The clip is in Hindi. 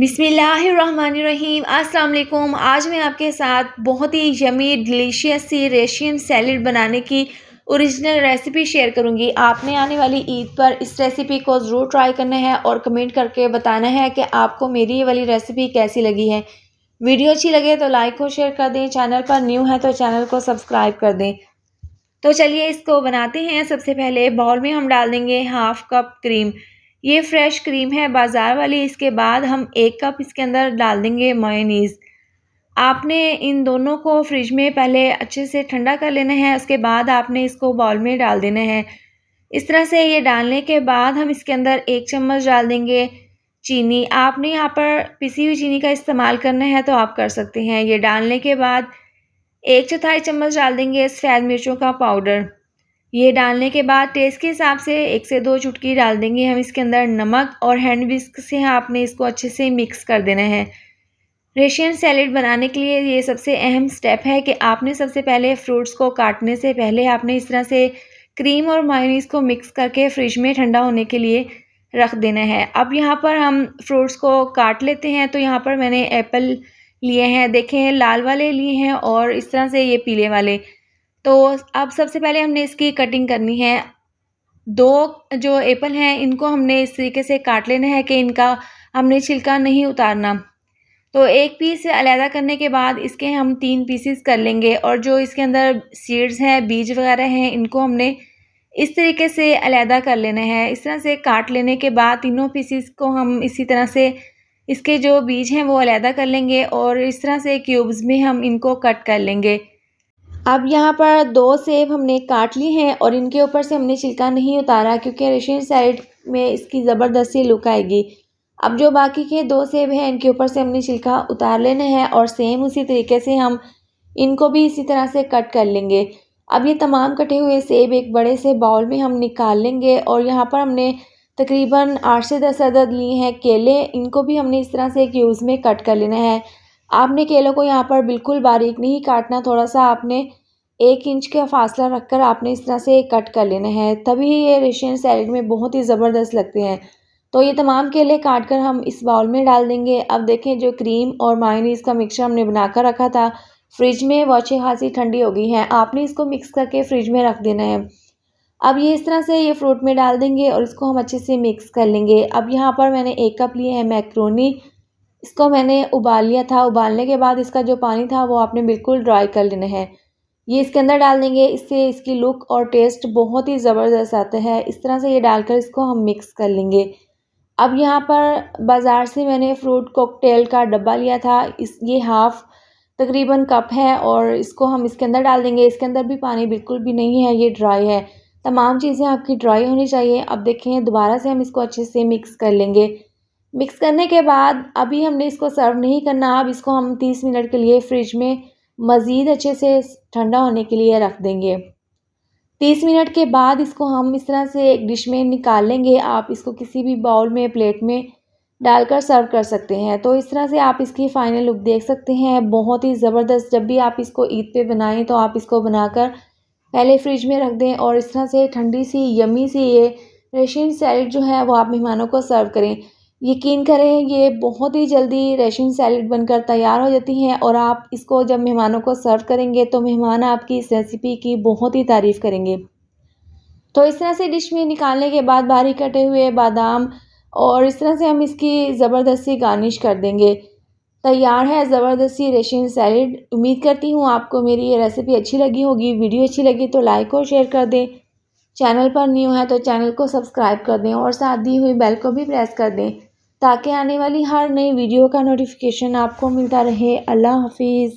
बिस्मिल्लाहिर्रहमानिर्रहीम। अस्सलाम वालेकुम। आज मैं आपके साथ बहुत ही यमी डिलीशियस सी रशियन सैलड बनाने की ओरिजिनल रेसिपी शेयर करूंगी। आपने आने वाली ईद पर इस रेसिपी को ज़रूर ट्राई करना है और कमेंट करके बताना है कि आपको मेरी ये वाली रेसिपी कैसी लगी है। वीडियो अच्छी लगे तो लाइक और शेयर कर दें। चैनल पर न्यू है तो चैनल को सब्सक्राइब कर दें। तो चलिए इसको बनाते हैं। सबसे पहले बाउल में हम डाल देंगे हाफ़ कप क्रीम। ये फ्रेश क्रीम है बाज़ार वाली। इसके बाद हम 1 कप इसके अंदर डाल देंगे मेयोनीज़। आपने इन दोनों को फ्रिज में पहले अच्छे से ठंडा कर लेना है। उसके बाद आपने इसको बाउल में डाल देना है। इस तरह से ये डालने के बाद हम इसके अंदर 1 चम्मच डाल देंगे चीनी। आपने यहाँ पर पिसी हुई चीनी का इस्तेमाल करना है तो आप कर सकते हैं। ये डालने के बाद 1/4 चम्मच डाल देंगे सफ़ेद मिर्चों का पाउडर। ये डालने के बाद टेस्ट के हिसाब से 1 से 2 चुटकी डाल देंगे हम इसके अंदर नमक, और हैंड विस्क से आपने इसको अच्छे से मिक्स कर देना है। रशियन सैलेड बनाने के लिए ये सबसे अहम स्टेप है कि आपने सबसे पहले फ्रूट्स को काटने से पहले आपने इस तरह से क्रीम और मेयोनीज़ को मिक्स करके फ्रिज में ठंडा होने के लिए रख देना है। अब यहाँ पर हम फ्रूट्स को काट लेते हैं। तो यहाँ पर मैंने एप्पल लिए हैं, देखें लाल वाले लिए हैं, और इस तरह से ये पीले वाले। तो अब सबसे पहले हमने इसकी कटिंग करनी है। 2 जो एप्पल हैं इनको हमने इस तरीके से काट लेना है कि इनका हमने छिलका नहीं उतारना। तो एक पीस अलहदा करने के बाद इसके हम 3 पीसेस कर लेंगे, और जो इसके अंदर सीड्स हैं, बीज वगैरह हैं, इनको हमने इस तरीके से अलहदा कर लेना है। इस तरह से काट लेने के बाद तीनों पीसेस को हम इसी तरह से इसके जो बीज हैं वो अलहदा कर लेंगे, और इस तरह से क्यूब्स में हम इनको कट कर लेंगे। अब यहाँ पर 2 सेब हमने काट लिए हैं और इनके ऊपर से हमने छिलका नहीं उतारा, क्योंकि रशियन सैलेड में इसकी ज़बरदस्त सी लुक आएगी। अब जो बाकी के 2 सेब हैं इनके ऊपर से हमने छिलका उतार लेना है, और सेम उसी तरीके से हम इनको भी इसी तरह से कट कर लेंगे। अब ये तमाम कटे हुए सेब एक बड़े से बाउल में हम निकाल लेंगे, और यहाँ पर हमने तकरीबन 8 से 10 अदद लिए हैं केले। इनको भी हमने इस तरह से क्यूब्स में कट कर लेना है। आपने केलों को यहाँ पर बिल्कुल बारीक नहीं काटना, थोड़ा सा आपने 1 इंच का फासला रखकर आपने इस तरह से कट कर लेना है, तभी ये रशियन सैलेड में बहुत ही ज़बरदस्त लगते हैं। तो ये तमाम केले काट कर हम इस बाउल में डाल देंगे। अब देखें जो क्रीम और मेयोनीज़ का मिक्सचर हमने बनाकर रखा था फ्रिज में, वो अच्छी खासी ठंडी हो गई है। आपने इसको मिक्स करके फ्रिज में रख देना है। अब ये इस तरह से ये फ्रूट में डाल देंगे और इसको हम अच्छे से मिक्स कर लेंगे। अब यहाँ पर मैंने 1 कप लिए है मैक्रोनी। इसको मैंने उबाल लिया था। उबालने के बाद इसका जो पानी था वो आपने बिल्कुल ड्राई कर लेना है। ये इसके अंदर डाल देंगे, इससे इसकी लुक और टेस्ट बहुत ही ज़बरदस्त आता है। इस तरह से ये डालकर इसको हम मिक्स कर लेंगे। अब यहाँ पर बाज़ार से मैंने फ्रूट कॉकटेल का डब्बा लिया था। ये हाफ़ तकरीबन कप है, और इसको हम इसके अंदर डाल देंगे। इसके अंदर भी पानी बिल्कुल भी नहीं है, ये ड्राई है। तमाम चीज़ें आपकी ड्राई होनी चाहिए। अब देखें दोबारा से हम इसको अच्छे से मिक्स कर लेंगे। मिक्स करने के बाद अभी हमने इसको सर्व नहीं करना। अब इसको हम 30 मिनट के लिए फ्रिज में मज़ीद अच्छे से ठंडा होने के लिए रख देंगे। 30 मिनट के बाद इसको हम इस तरह से एक डिश में निकाल लेंगे। आप इसको किसी भी बाउल में, प्लेट में डालकर सर्व कर सकते हैं। तो इस तरह से आप इसकी फ़ाइनल लुक देख सकते हैं, बहुत ही ज़बरदस्त। जब भी आप इसको ईद पे बनाएं तो आप इसको बनाकर पहले फ्रिज में रख दें, और इस तरह से ठंडी सी यमी सी ये रशियन सैलेड जो है वो आप मेहमानों को सर्व करें। यकीन करें ये बहुत ही जल्दी रशियन सैलेड बनकर तैयार हो जाती हैं, और आप इसको जब मेहमानों को सर्व करेंगे तो मेहमान आपकी इस रेसिपी की बहुत ही तारीफ़ करेंगे। तो इस तरह से डिश में निकालने के बाद बारीक कटे हुए बादाम, और इस तरह से हम इसकी ज़बरदस्त सी गार्निश कर देंगे। तैयार है ज़बरदस्त सी रशियन सैलेड। उम्मीद करती हूँ आपको मेरी ये रेसिपी अच्छी लगी होगी। वीडियो अच्छी लगी तो लाइक और शेयर कर दें। चैनल पर न्यू है तो चैनल को सब्सक्राइब कर दें, और साथ दी हुई बेल को भी प्रेस कर दें, ताकि आने वाली हर नई वीडियो का नोटिफिकेशन आपको मिलता रहे। अल्लाह हाफिज़।